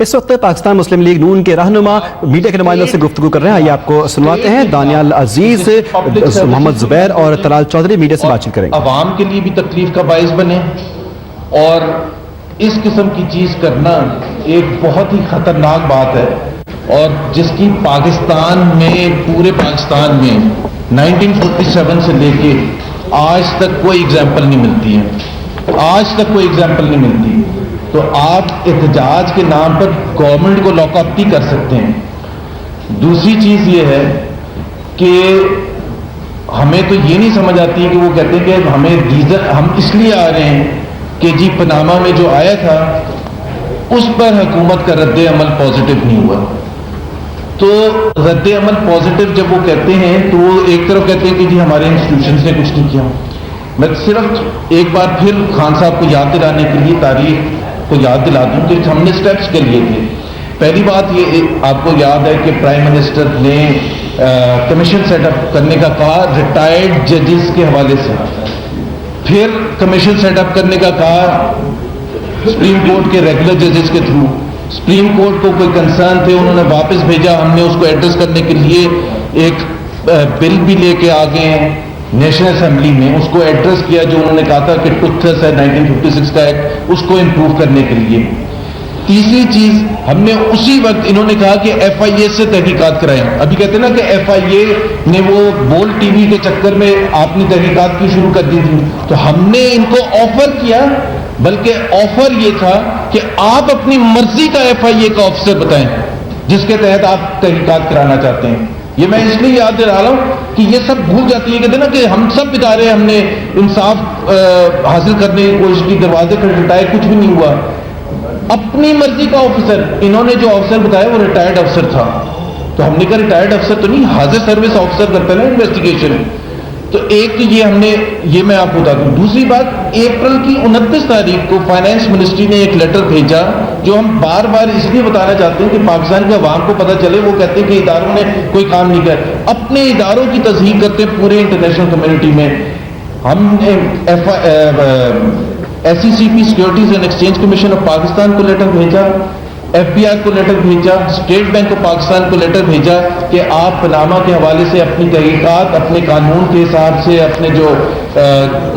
اس وقت پاکستان مسلم لیگ نون کے رہنما میڈیا کے نمائندوں سے گفتگو کر رہے ہیں. آئیے آپ کو سنواتے ہیں. دانیال عزیز، محمد زبیر اور طلال چودھری میڈیا سے بات چیت کریں گے. عوام کے لیے بھی تکلیف کا باعث بنے اور اس قسم کی چیز کرنا ایک بہت ہی خطرناک بات ہے اور جس کی پاکستان میں پورے پاکستان میں 1947 سے لے کے آج تک کوئی ایگزامپل نہیں ملتی ہے. آج تک کوئی ایگزامپل نہیں ملتی. تو آپ احتجاج کے نام پر گورنمنٹ کو لاک اپ بھی کر سکتے ہیں. دوسری چیز یہ ہے کہ ہمیں تو یہ نہیں سمجھ آتی ہے کہ وہ کہتے ہیں کہ ہمیں ریزن ہم اس لیے آ رہے ہیں کہ جی پاناما میں جو آیا تھا اس پر حکومت کا رد عمل پازیٹیو نہیں ہوا. تو رد عمل پازیٹیو جب وہ کہتے ہیں تو وہ ایک طرف کہتے ہیں کہ جی ہمارے انسٹیٹیوشنز نے کچھ نہیں کیا. میں صرف ایک بار پھر خان صاحب کو یاد دلانے کے لیے تاریخ کو یاد دلا دوں کہ ہم نے سٹیپس کے لیے تھے. پہلی بات یہ آپ کو یاد ہے کہ پرائم منسٹر نے کمیشن سیٹ اپ کرنے کا کہا ریٹائرڈ ججز کے حوالے سے. پھر کمیشن سیٹ اپ کرنے کا کہا سپریم کورٹ کے ریگولر ججز کے تھرو. سپریم کورٹ کو کوئی کنسرن تھے, انہوں نے واپس بھیجا. ہم نے اس کو ایڈریس کرنے کے لیے ایک بل بھی لے کے آ گئے ہیں نیشنل اسمبلی میں. اس کو ایڈریس کیا جو انہوں نے کہا تھا کہ ٹوتھس ہے 1956 کا ایکٹ, اس کو امپروو کرنے کے لیے. تیسری چیز ہم نے اسی وقت انہوں نے کہا کہ ایف آئی اے سے تحقیقات کرائیں. ابھی کہتے ہیں نا کہ ایف آئی اے نے وہ بول ٹی وی کے چکر میں آپ نے تحقیقات کی شروع کر دی تھی. تو ہم نے ان کو آفر کیا, بلکہ آفر یہ تھا کہ آپ اپنی مرضی کا ایف آئی اے کا آفیسر بتائیں جس کے تحت آپ تحقیقات کرانا چاہتے ہیں. یہ میں اس لیے یاد دلا رہا ہوں کہ یہ سب بھول جاتی ہے. کہتے ہیں نا کہ ہم سب ادارے ہم نے انصاف حاصل کرنے کی کوشش کی, دروازے کھٹکھٹائے, کچھ بھی نہیں ہوا. اپنی مرضی کا آفیسر, انہوں نے جو آفیسر بتایا وہ ریٹائرڈ افسر تھا. تو ہم نے کہا ریٹائرڈ افسر تو نہیں, حاضر سروس آفیسر کرتا ہے نا انویسٹیگیشن. تو ایک تو یہ ہم نے یہ میں آپ کو بتا دوں. دوسری بات, اپریل کی 29 تاریخ کو فائنانس منسٹری نے ایک لیٹر بھیجا جو ہم بار بار اس لیے بتانا چاہتے ہیں کہ پاکستان کے عوام کو پتہ چلے. وہ کہتے ہیں کہ اداروں نے کوئی کام نہیں کیا, اپنے اداروں کی تصحیح کرتے پورے انٹرنیشنل کمیونٹی میں. ہم نے S C C P securities and exchange commission of Pakistan کو لیٹر بھیجا, ایف بی آئی کو لیٹر بھیجا, اسٹیٹ بینک آف پاکستان کو لیٹر بھیجا کہ آپ پاناما کے حوالے سے اپنی تحقیقات اپنے قانون کے حساب سے, اپنے جو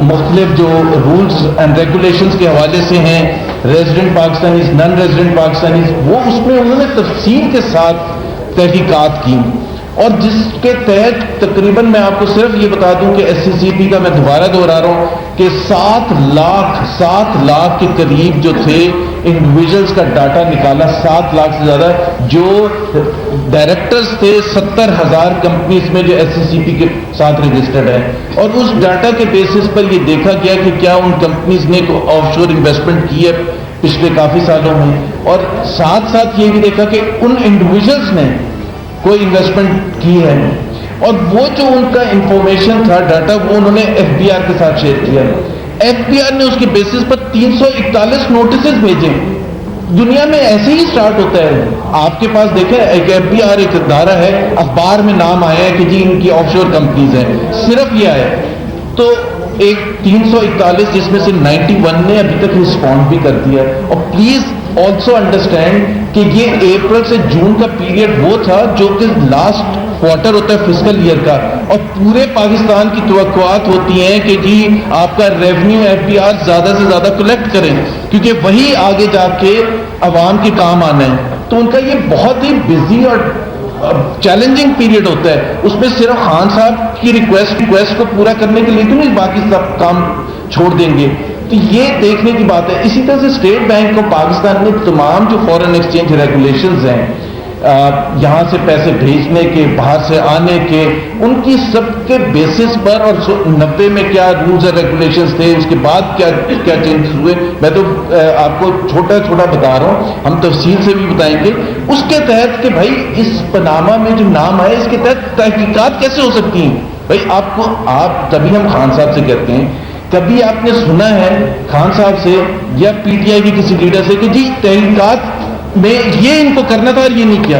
مختلف جو رولز اینڈ ریگولیشنز کے حوالے سے ہیں, resident Pakistanis, non resident Pakistanis, وہ اس میں انہوں نے تفصیل کے ساتھ تحقیقات کی. اور جس کے تحت تقریباً میں آپ کو صرف یہ بتا دوں کہ ایس سی سی پی کا میں دوبارہ دہرا رہا ہوں کہ 7 لاکھ کے قریب جو تھے انڈیویجلز کا ڈاٹا نکالا. 7 لاکھ سے زیادہ جو ڈائریکٹرز تھے 70,000 کمپنیز میں جو ایس سی سی پی کے ساتھ رجسٹرڈ ہیں. اور اس ڈاٹا کے بیسس پر یہ دیکھا گیا کہ کیا ان کمپنیز نے آف شور انویسٹمنٹ کی ہے پچھلے کافی سالوں میں. اور ساتھ ساتھ یہ بھی دیکھا کہ ان انڈیویجلز نے کوئی انویسٹمنٹ کی ہے. اور وہ جو ان کا انفارمیشن تھا, ڈاٹا, وہ انہوں نے ایف بی آر کے ساتھ شیئر کیا. ایف بی آر نے اس کے بیسس پر 341 نوٹسز بھیجے. دنیا میں ایسے ہی سٹارٹ ہوتا ہے. آپ کے پاس دیکھیں ایک ایف بی آر ایک ادارہ ہے, اخبار میں نام آیا ہے کہ جی ان کی آف شور کمپنیز ہیں, صرف یہ آیا. تو ایک 341 جس میں سے 91 نے ابھی تک رسپونڈ بھی کر دیا. اور پلیز آلسو انڈرسٹینڈ کہ یہ اپریل سے جون کا پیریڈ وہ تھا جو کہ لاسٹ کوارٹر ہوتا ہے فسکل ایئر کا, اور پورے پاکستان کی توقعات ہوتی ہیں کہ جی آپ کا ریونیو ایف بی آر زیادہ سے زیادہ کلیکٹ کریں کیونکہ وہی آگے جا کے عوام کے کام آنا ہے. تو ان کا یہ بہت ہی بزی اور چیلنجنگ پیریڈ ہوتا ہے. اس میں صرف خان صاحب کی ریکویسٹ کو پورا کرنے کے لیے تو نہیں باقی سب کام چھوڑ دیں گے. تو یہ دیکھنے کی بات ہے. اسی طرح سے اسٹیٹ بینک آف پاکستان نے تمام جو فورن ایکسچینج ریگولیشنز ہیں, یہاں سے پیسے بھیجنے کے, باہر سے آنے کے, ان کی سب کے بیسس پر, اور 90 میں کیا رولز اور ریگولیشنز تھے, اس کے بعد کیا چینجز ہوئے, میں تو آپ کو چھوٹا بتا رہا ہوں, ہم تفصیل سے بھی بتائیں گے. اس کے تحت کہ بھائی اس پاناما میں جو نام آئے اس کے تحت تحقیقات کیسے ہو سکتی ہیں. بھائی آپ تبھی ہم خان صاحب سے کہتے ہیں, کبھی آپ نے سنا ہے خان صاحب سے یا پی ٹی آئی کے کسی لیڈر سے کہ جی تحقیقات میں یہ ان کو کرنا تھا اور یہ نہیں کیا.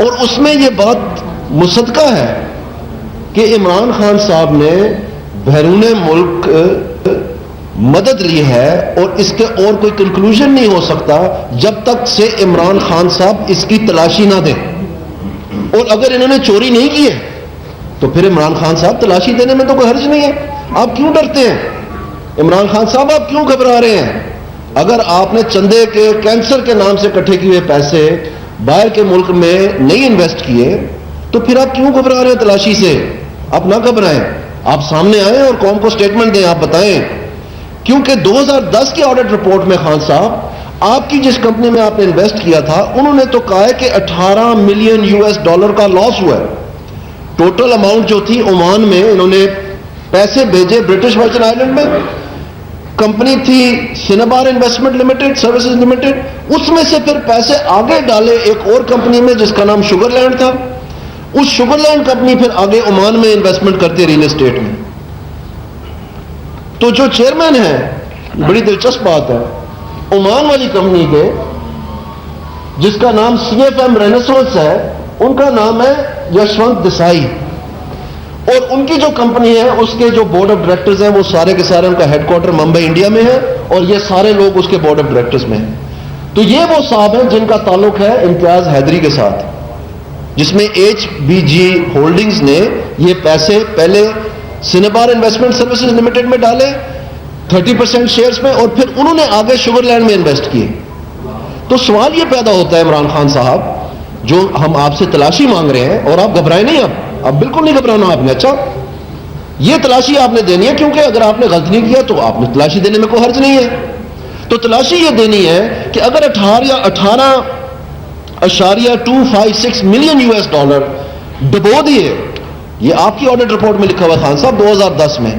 اور اس میں یہ بات مصدقہ ہے کہ عمران خان صاحب نے بیرون ملک مدد لی ہے، اور اس کے اور کوئی کنکلوژن نہیں ہو سکتا جب تک سے عمران خان صاحب اس کی تلاشی نہ دیں. اور اگر انہوں نے چوری نہیں کی ہے تو پھر عمران خان صاحب تلاشی دینے میں تو کوئی حرج نہیں ہے. آپ کیوں ڈرتے ہیں عمران خان صاحب؟ آپ کیوں گھبرا رہے ہیں؟ اگر آپ نے چندے کے کینسر کے نام سے اکٹھے کیے ہوئے پیسے باہر کے ملک میں نہیں انویسٹ کیے تو پھر آپ کیوں گھبرا رہے ہیں تلاشی سے؟ آپ نہ گھبرائیں، آپ سامنے آئیں اور قوم کو سٹیٹمنٹ دیں، آپ بتائیں. کیونکہ 2010 کی آڈٹ رپورٹ میں خان صاحب آپ کی جس کمپنی میں آپ نے انویسٹ کیا تھا انہوں نے تو کہا ہے کہ $18 ملین کا لاس ہوا ہے. ٹوٹل اماؤنٹ جو تھی عمان میں انہوں نے پیسے بھیجے برٹش ورجن آئلینڈ میں. کمپنی تھی سنبار انویسٹمنٹ لمیٹڈ سروسز لمیٹڈ، اس میں سے پھر پیسے آگے ڈالے ایک اور کمپنی میں جس کا نام شوگر لینڈ تھا. اس شوگر لینڈ کمپنی پھر آگے عمان میں انویسٹمنٹ کرتی ہے ریل اسٹیٹ میں. تو جو چیئرمین ہے، بڑی دلچسپ بات ہے، عمان والی کمپنی کے جس کا نام CFM رینیسانس ہے، ان کا نام ہے یشونت دیسائی. اور ان کی جو کمپنی ہے اس کے جو بورڈ آف ڈائریکٹرز ہیں وہ سارے کے سارے ان کا ہیڈ کوارٹر ممبئی انڈیا میں ہے، اور یہ سارے لوگ اس کے بورڈ آف ڈائریکٹرز میں ہیں. تو یہ وہ صاحب ہیں جن کا تعلق ہے امتیاز حیدری کے ساتھ، جس میں HBG ہولڈنگز نے یہ پیسے پہلے سنبار انویسٹمنٹ سروسز لمیٹڈ میں ڈالے 30% شیئرز میں، اور پھر انہوں نے آگے شوگر لینڈ میں انویسٹ کیے. تو سوال یہ پیدا ہوتا ہے عمران خان صاحب، جو ہم آپ سے تلاشی مانگ رہے ہیں، اور آپ گھبرائے نہیں، اب بالکل نہیں گھبرانا آپ نے. اچھا، یہ تلاشی آپ نے دینی ہے، کیونکہ اگر آپ نے غلط نہیں کیا تو آپ نے تلاشی دینے میں کوئی حرج نہیں ہے. تو تلاشی یہ دینی ہے کہ اگر 18.256 ملین $US ڈبو دیے، یہ آپ کی آڈٹ رپورٹ میں لکھا ہوا خان صاحب 2010 میں،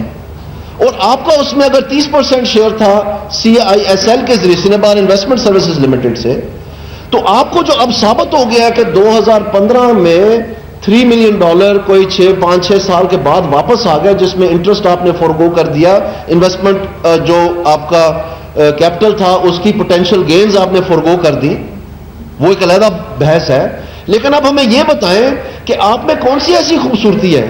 اور آپ کا اس میں اگر 30% شیئر تھا CISL کے ذریعے سنبار انویسٹمنٹ سروسز لمیٹڈ سے، تو آپ کو جو اب ثابت ہو گیا کہ 2015 میں $3 ملین کوئی 5-6 سال کے بعد واپس آ گیا، جس میں انٹرسٹ آپ نے فورگو کر دیا، انویسٹمنٹ جو آپ کا کیپٹل تھا اس کی پوٹینشیل گینز آپ نے فورگو کر دی، وہ ایک علیحدہ بحث ہے. لیکن اب ہمیں یہ بتائیں کہ آپ میں کون سی ایسی خوبصورتی ہے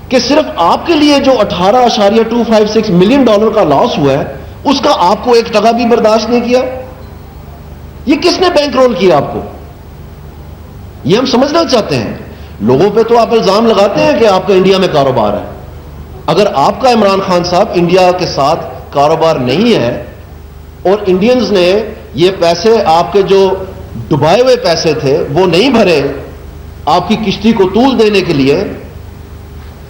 کہ صرف آپ کے لیے جو $18.256 ملین کا لاس ہوا ہے اس کا آپ کو 1% بھی برداشت نہیں کیا؟ یہ کس نے بینک رول کیا آپ کو؟ یہ ہم سمجھنا چاہتے ہیں. لوگوں پہ تو آپ الزام لگاتے ہیں کہ آپ کا انڈیا میں کاروبار ہے. اگر آپ کا عمران خان صاحب انڈیا کے ساتھ کاروبار نہیں ہے اور انڈینز نے یہ پیسے آپ کے جو ڈبائے ہوئے پیسے تھے وہ نہیں بھرے آپ کی کشتی کو طول دینے کے لیے،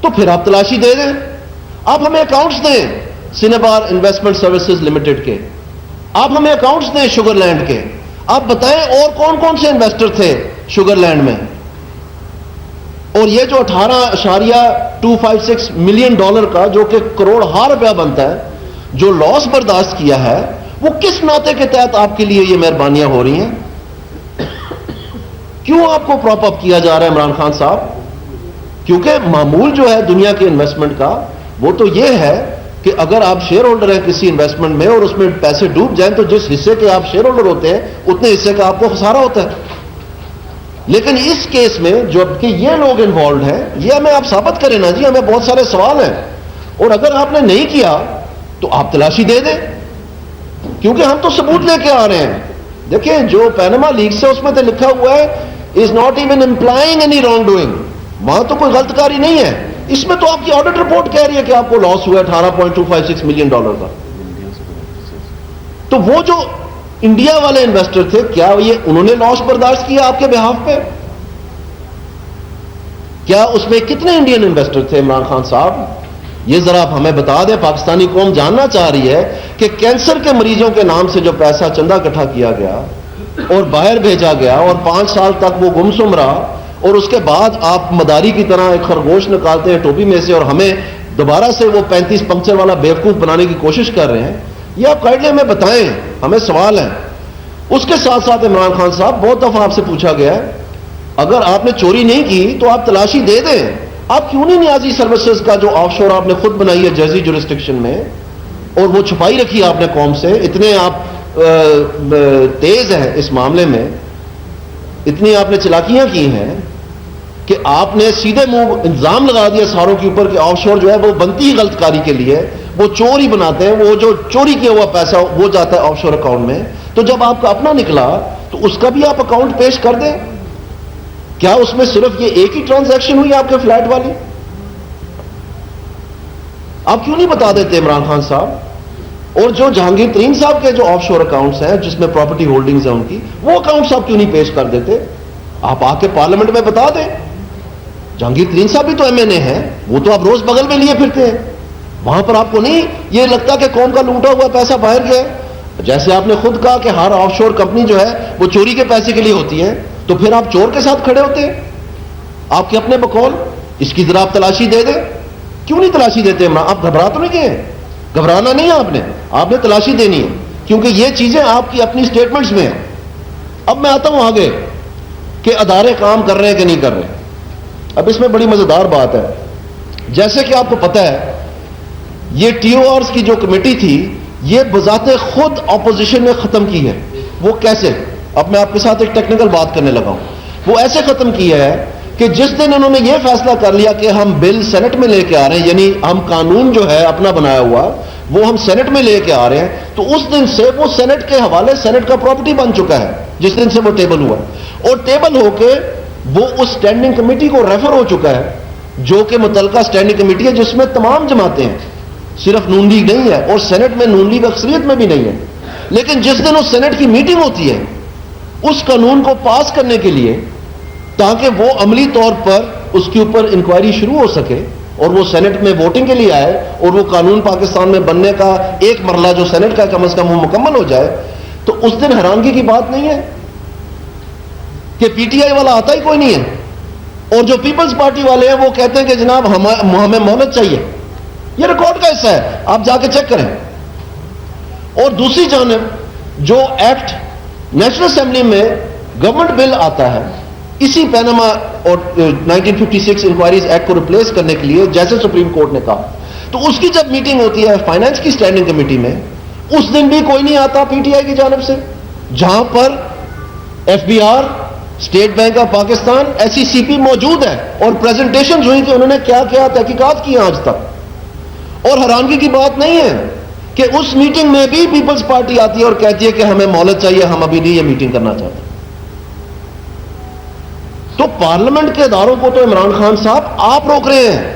تو پھر آپ تلاشی دے دیں. آپ ہمیں اکاؤنٹس دیں سنبار انویسٹمنٹ سروسز لمیٹڈ کے، آپ ہمیں اکاؤنٹس دیں شوگر لینڈ کے. آپ بتائیں اور کون کون سے انویسٹر تھے شوگر لینڈ میں، اور یہ جو $18.256 ملین کا جو کہ کروڑ روپیہ بنتا ہے جو لاس برداشت کیا ہے، وہ کس ناطے کے تحت آپ کے لیے یہ مہربانیاں ہو رہی ہیں؟ کیوں آپ کو پراپ اپ کیا جا رہا ہے عمران خان صاحب؟ کیونکہ معمول جو ہے دنیا کے انویسٹمنٹ کا وہ تو یہ ہے کہ اگر آپ شیئر ہولڈر ہیں کسی انویسٹمنٹ میں اور اس میں پیسے ڈوب جائیں تو جس حصے کے آپ شیئر ہولڈر ہوتے ہیں اتنے حصے کا آپ کو خسارہ ہوتا ہے. لیکن اس کیس میں جو کہ یہ لوگ انوالوڈ ہیں، یہ ہمیں آپ ثابت کریں نا جی، ہمیں بہت سارے سوال ہیں، اور اگر آپ نے نہیں کیا تو آپ تلاشی دے دیں، کیونکہ ہم تو ثبوت لے کے آ رہے ہیں. دیکھیں جو پینما لیکس ہے اس میں تو لکھا ہوا ہے is not even implying any wrongdoing, وہاں تو کوئی غلط کاری نہیں ہے. اس میں تو آپ کی آڈٹ رپورٹ کہہ رہی ہے کہ آپ کو لاس ہوا ہے $18.256 ملین کا. تو وہ جو انڈیا والے انویسٹر تھے، کیا یہ انہوں نے لاس برداشت کیا آپ کے بہاف پہ؟ کیا اس میں کتنے انڈین انویسٹر تھے عمران خان صاحب؟ یہ ذرا آپ ہمیں بتا دیں. پاکستانی قوم جاننا چاہ رہی ہے کہ کینسر کے مریضوں کے نام سے جو پیسہ چندہ اکٹھا کیا گیا اور باہر بھیجا گیا اور 5 سال تک وہ گمسم رہا، اور اس کے بعد آپ مداری کی طرح ایک خرگوش نکالتے ہیں ٹوپی میں سے اور ہمیں دوبارہ سے وہ 35 پنکچر والا بیوقوف بنانے کی کوشش کر رہے ہیں. یہ آپ کائنڈلی ہمیں بتائیں، ہمیں سوال ہیں. اس کے ساتھ ساتھ عمران خان صاحب بہت دفعہ آپ سے پوچھا گیا ہے اگر آپ نے چوری نہیں کی تو آپ تلاشی دے دیں. آپ کیوں نہیں نیازی سروسز کا جو آف شور آپ نے خود بنائی ہے جرسی جورسڈکشن میں اور وہ چھپائی رکھی آپ نے قوم سے، اتنے آپ تیز ہیں اس معاملے میں، اتنی آپ نے چلاکیاں کی ہیں کہ آپ نے سیدھے منہ الزام لگا دیا ساروں کے اوپر کہ آف شور جو ہے وہ بنتی ہی غلط کاری کے لیے، وہ چور ہی بناتے ہیں، وہ جو چوری کیا ہوا پیسہ وہ جاتا ہے آف شور اکاؤنٹ میں. تو جب آپ کا اپنا نکلا تو اس کا بھی آپ اکاؤنٹ پیش کر دیں. کیا اس میں صرف یہ ایک ہی ٹرانزیکشن ہوئی آپ کے فلیٹ والی؟ آپ کیوں نہیں بتا دیتے عمران خان صاحب؟ اور جو جہانگیر ترین صاحب کے جو آف شور اکاؤنٹس ہیں جس میں پراپرٹی ہولڈنگز ہیں ان کی، وہ اکاؤنٹس آپ کیوں نہیں پیش کر دیتے؟ آپ آ کے پارلیمنٹ میں بتا دیں. جہانگیر ترین صاحب بھی تو ایم این اے ہیں، وہ تو آپ روز بغل میں لیے پھرتے ہیں. وہاں پر آپ کو نہیں یہ لگتا کہ قوم کا لوٹا ہوا پیسہ باہر گیا ہے؟ جیسے آپ نے خود کہا کہ ہر آف شور کمپنی جو ہے وہ چوری کے پیسے کے لیے ہوتی ہے، تو پھر آپ چور کے ساتھ کھڑے ہوتے ہیں آپ کے اپنے بقول. اس کی ذرا آپ تلاشی دے دیں. کیوں نہیں تلاشی دیتے؟ آپ گھبرا تو نہیں گئے؟ گھبرانا نہیں ہے آپ نے تلاشی دینی ہے، کیونکہ یہ چیزیں آپ کی اپنی سٹیٹمنٹس میں ہیں. اب میں آتا ہوں آگے کہ ادارے کام کر رہے ہیں کہ نہیں کر رہے. اب اس میں بڑی مزیدار بات ہے. جیسے کہ آپ کو پتہ ہے یہ ٹی او آرز کی جو کمیٹی تھی یہ بذات خود اپوزیشن نے ختم کی ہے. وہ کیسے؟ اب میں آپ کے ساتھ ایک ٹیکنیکل بات کرنے لگا ہوں. وہ ایسے ختم کی ہے کہ جس دن انہوں نے یہ فیصلہ کر لیا کہ ہم بل سینٹ میں لے کے آ رہے ہیں، یعنی ہم قانون جو ہے اپنا بنایا ہوا وہ ہم سینٹ میں لے کے آ رہے ہیں، تو اس دن سے وہ سینٹ کے حوالے سینٹ کا پراپرٹی بن چکا ہے. جس دن سے وہ ٹیبل ہوا اور ٹیبل ہو کے وہ اس سٹینڈنگ کمیٹی کو ریفر ہو چکا ہے، جو کہ متعلقہ سٹینڈنگ کمیٹی ہے جس میں تمام جماعتیں ہیں، صرف نون لیگ نہیں ہے، اور سینٹ میں نون لیگ اکثریت میں بھی نہیں ہے. لیکن جس دن اس سینٹ کی میٹنگ ہوتی ہے اس قانون کو پاس کرنے کے لیے، تاکہ وہ عملی طور پر اس کے اوپر انکوائری شروع ہو سکے اور وہ سینٹ میں ووٹنگ کے لیے آئے اور وہ قانون پاکستان میں بننے کا ایک مرحلہ جو سینٹ کا کم از کم وہ مکمل ہو جائے، تو اس دن حیرانگی کی بات نہیں ہے کہ پی ٹی آئی والا آتا ہی کوئی نہیں ہے، اور جو پیپلز پارٹی والے ہیں وہ کہتے ہیں کہ جناب ہمیں مہلت چاہیے. یہ ریکارڈ کا حصہ ہے، آپ جا کے چیک کریں. اور دوسری جانب جو ایکٹ نیشنل اسمبلی میں گورنمنٹ بل آتا ہے اسی پیناما اور 1956 انکوائریز ایکٹ کو ریپلیس کرنے کے لیے، جیسے سپریم کورٹ نے کہا، تو اس کی جب میٹنگ ہوتی ہے فائنانس کی اسٹینڈنگ کمیٹی میں، اس دن بھی کوئی نہیں آتا پی ٹی آئی کی جانب سے، جہاں پر F B R, state bank of Pakistan, S E C P موجود ہے اور پریزنٹیشن ہوئی کہ انہوں نے کیا کیا تحقیقات کی آج تک. اور حیرانگی کی بات نہیں ہے کہ اس میٹنگ میں بھی پیپلز پارٹی آتی ہے اور کہتی ہے کہ ہمیں مہلت چاہیے، ہم ابھی نہیں یہ میٹنگ کرنا چاہتے. تو پارلیمنٹ کے اداروں کو تو عمران خان صاحب آپ روک رہے ہیں،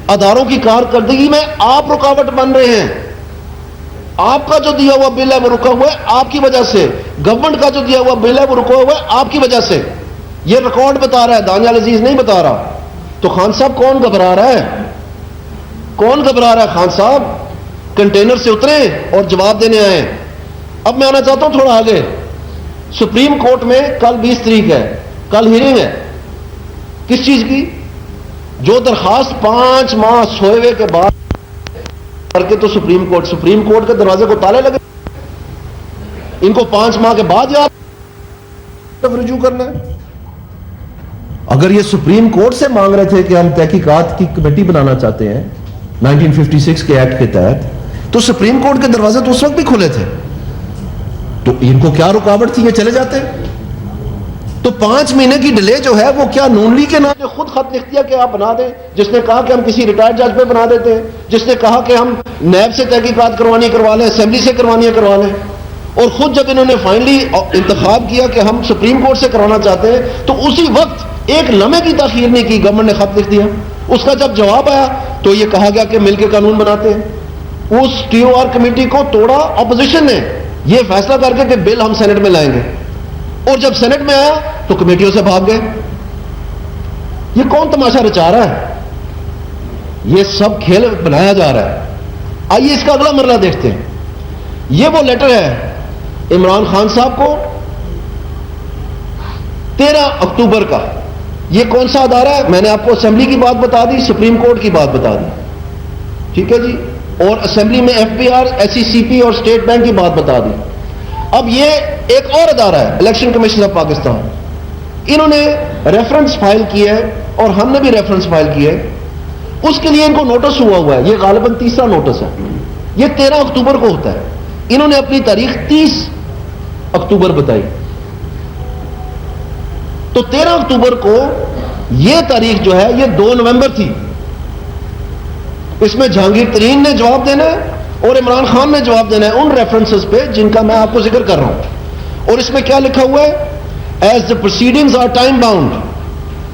اداروں کی کارکردگی میں آپ رکاوٹ بن رہے ہیں. آپ کا جو دیا ہوا بل ہے وہ رکا ہوا ہے آپ کی وجہ سے، گورنمنٹ کا جو دیا ہوا بل ہے وہ رکا ہوا ہے آپ کی وجہ سے. یہ ریکارڈ بتا رہا ہے، دانیال عزیز نہیں بتا رہا. تو خان صاحب کون گھبرا رہا ہے؟ کون گھبرا رہا ہے؟ خان صاحب کنٹینر سے اترے اور جواب دینے آئے. اب میں آنا چاہتا ہوں تھوڑا آگے. سپریم کورٹ میں کل 20 تاریخ ہے، کل ہیرنگ ہے. کس چیز کی؟ جو درخواست 5 ماہ سوئے ہوئے کے بعد کر کے تو سپریم کورٹ کے دروازے کو تالے لگے. ان کو 5 ماہ کے بعد یاد رجوع کرنا ہے. اگر یہ سپریم کورٹ سے مانگ رہے تھے کہ ہم تحقیقات کی کمیٹی بنانا چاہتے ہیں 1956 کے ایکٹ کے تحت، تو سپریم کورٹ کے دروازے تو اس وقت بھی کھلے تھے. تو ان کو کیا رکاوٹ تھی؟ یہ چلے جاتے. تو 5 مہینے کی ڈیلے جو ہے وہ کیا نون لیگ کے نام نے خود خط لکھ دیا کہ آپ بنا دیں؟ جس نے کہا کہ ہم کسی ریٹائرڈ جج پہ بنا دیتے ہیں، جس نے کہا کہ ہم نیب سے تحقیقات کروانی کروا لیں، اسمبلی سے کروانی کروا لیں، اور خود جب انہوں نے فائنلی انتخاب کیا کہ ہم سپریم کورٹ سے کروانا چاہتے ہیں تو اسی وقت ایک لمحے کی تاخیر نہیں کی، گورنمنٹ نے خط لکھ دیا. اس کا جب جواب آیا تو یہ کہا گیا کہ مل کے قانون بناتے ہیں. اس ٹی او آر کمیٹی کو توڑا اپوزیشن نے یہ فیصلہ کر کے کہ بل ہم سینٹ میں لائیں گے، اور جب سینٹ میں آیا تو کمیٹیوں سے بھاگ گئے. یہ کون تماشا رچا رہا ہے؟ یہ سب کھیل بنایا جا رہا ہے. آئیے اس کا اگلا مرحلہ دیکھتے ہیں. یہ وہ لیٹر ہے عمران خان صاحب کو 13 اکتوبر کا. یہ کون سا ادارہ ہے؟ میں نے آپ کو اسمبلی کی بات بتا دی، سپریم کورٹ کی بات بتا دی، ٹھیک ہے جی، اور اسمبلی میں F B R, S E C P اور اسٹیٹ بینک کی بات بتا دی. اب یہ ایک اور ادارہ ہے الیکشن کمیشن آف پاکستان. انہوں نے ریفرنس فائل کیا ہے اور ہم نے بھی ریفرنس فائل کیا ہے. اس کے لیے ان کو نوٹس ہوا ہے، یہ غالباً تیسرا نوٹس ہے. یہ 13 اکتوبر کو ہوتا ہے. انہوں نے اپنی تاریخ 30 اکتوبر بتائی. تو 13 اکتوبر کو یہ تاریخ جو ہے یہ 2 نومبر تھی. اس میں جہانگیر ترین نے جواب دینا ہے اور عمران خان نے جواب دینا ہے ان ریفرنسز پہ جن کا میں آپ کو ذکر کر رہا ہوں. اور اس میں کیا لکھا ہوا ہے؟ As the proceedings are time bound,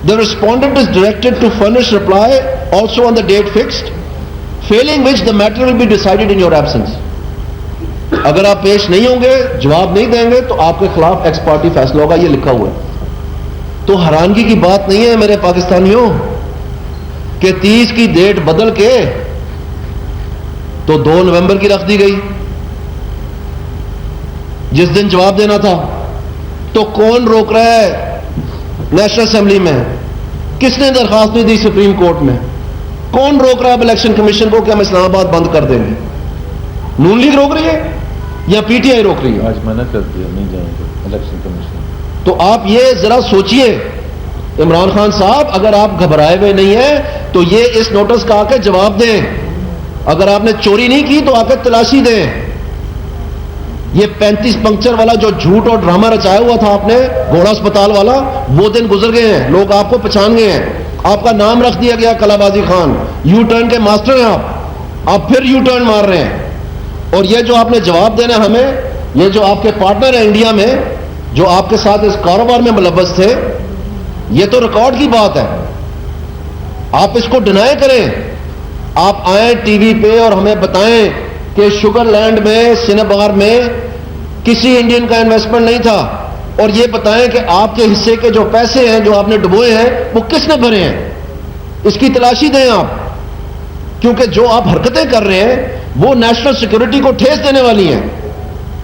the respondent is directed to furnish reply also on the date fixed, failing which the matter will be decided in your absence. اگر آپ پیش نہیں ہوں گے, جواب نہیں دیں گے, تو آپ کے خلاف ایکس پارٹی فیصلہ ہوگا. یہ لکھا ہوا ہے. تو حیرانگی کی بات نہیں ہے میرے پاکستانیوں کہ 30 کی ڈیٹ بدل کے تو 2 نومبر کی رکھ دی گئی جس دن جواب دینا تھا. تو کون روک رہا ہے نیشنل اسمبلی میں؟ کس نے درخواست نہیں دی سپریم کورٹ میں؟ کون روک رہا ہے الیکشن کمیشن کو کہ ہم اسلام آباد بند کر دیں گے؟ نون لیگ روک رہی ہے یا پی ٹی آئی روک رہی ہے؟ آج منع کر دیا, نہیں جائیں گے الیکشن کمیشن. تو آپ یہ ذرا سوچئے عمران خان صاحب, اگر آپ گھبرائے ہوئے نہیں ہیں تو یہ اس نوٹس کا آ کے جواب دیں. اگر آپ نے چوری نہیں کی تو آ کے تلاشی دیں. یہ 35 پنکچر والا جو جھوٹ اور ڈرامہ رچایا ہوا تھا آپ نے, گھوڑا اسپتال والا, وہ دن گزر گئے ہیں. لوگ آپ کو پہچان گئے ہیں. آپ کا نام رکھ دیا گیا کلا بازی خان. یو ٹرن کے ماسٹر ہیں آپ پھر یو ٹرن مار رہے ہیں. اور یہ جو آپ نے جواب دینا ہمیں, یہ جو آپ کے پارٹنر ہیں انڈیا میں جو آپ کے ساتھ اس کاروبار میں ملوث تھے, یہ تو ریکارڈ کی بات ہے. آپ اس کو ڈینائی کریں. آپ آئیں ٹی وی پہ اور ہمیں بتائیں کہ شوگر لینڈ میں, سنبار میں کسی انڈین کا انویسٹمنٹ نہیں تھا, اور یہ بتائیں کہ آپ کے حصے کے جو پیسے ہیں جو آپ نے ڈبوئے ہیں وہ کس نے بھرے ہیں. اس کی تلاشی دیں آپ, کیونکہ جو آپ حرکتیں کر رہے ہیں وہ نیشنل سیکورٹی کو ٹھیس دینے والی ہیں.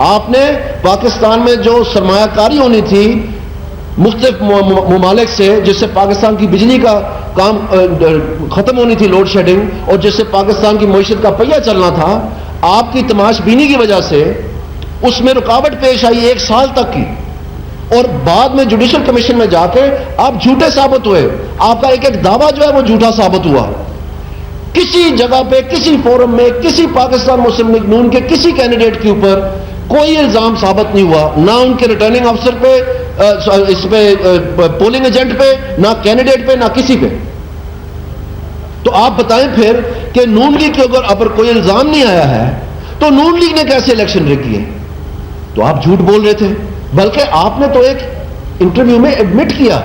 آپ نے پاکستان میں جو سرمایہ کاری ہونی تھی مختلف ممالک سے, جس سے پاکستان کی بجلی کا کام ختم ہونی تھی, لوڈ شیڈنگ, اور جس سے پاکستان کی معیشت کا پہیہ چلنا تھا, آپ کی تماش بینی کی وجہ سے اس میں رکاوٹ پیش آئی 1 سال تک کی. اور بعد میں جوڈیشل کمیشن میں جا کے آپ جھوٹے ثابت ہوئے. آپ کا ایک دعویٰ جو ہے وہ جھوٹا ثابت ہوا. کسی جگہ پہ, کسی فورم میں, کسی پاکستان مسلم لیگ نون کے کسی کینڈیڈیٹ کے اوپر کوئی الزام ثابت نہیں ہوا, نہ ان کے ریٹرننگ افسر پہ, اس پہ پولنگ ایجنٹ پہ, نہ کینڈیڈیٹ پہ, نہ کسی پہ. تو آپ بتائیں پھر کہ نون لیگ کے اوپر کوئی الزام نہیں آیا ہے تو نون لیگ نے کیسے الیکشن ری کیے؟ تو آپ جھوٹ بول رہے تھے. بلکہ آپ نے تو ایک انٹرویو میں ایڈمٹ کیا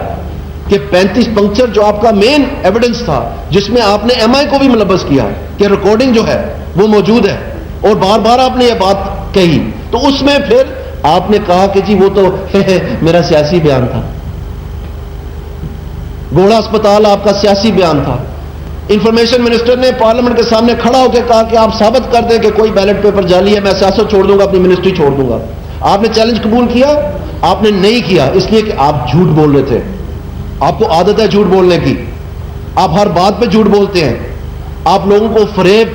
کہ 35 پنکچر جو آپ کا مین ایویڈنس تھا, جس میں آپ نے ایم آئی کو بھی ملوث کیا کہ ریکارڈنگ جو ہے وہ موجود ہے, اور بار بار آپ نے یہ بات کہی. تو اس میں پھر آپ نے کہا کہ جی وہ تو میرا سیاسی بیان تھا. گھوڑا اسپتال آپ کا سیاسی بیان تھا. انفارمیشن منسٹر نے پارلیمنٹ کے سامنے کھڑا ہو کے کہا کہ آپ ثابت کر دیں کہ کوئی بیلٹ پیپر جعلی ہے, میں سیاست چھوڑ دوں گا, اپنی منسٹری چھوڑ دوں گا. آپ نے چیلنج قبول کیا؟ آپ نے نہیں کیا, اس لیے کہ آپ جھوٹ بول رہے تھے. آپ کو عادت ہے جھوٹ بولنے کی, آپ ہر بات پہ جھوٹ بولتے ہیں. آپ لوگوں کو فریب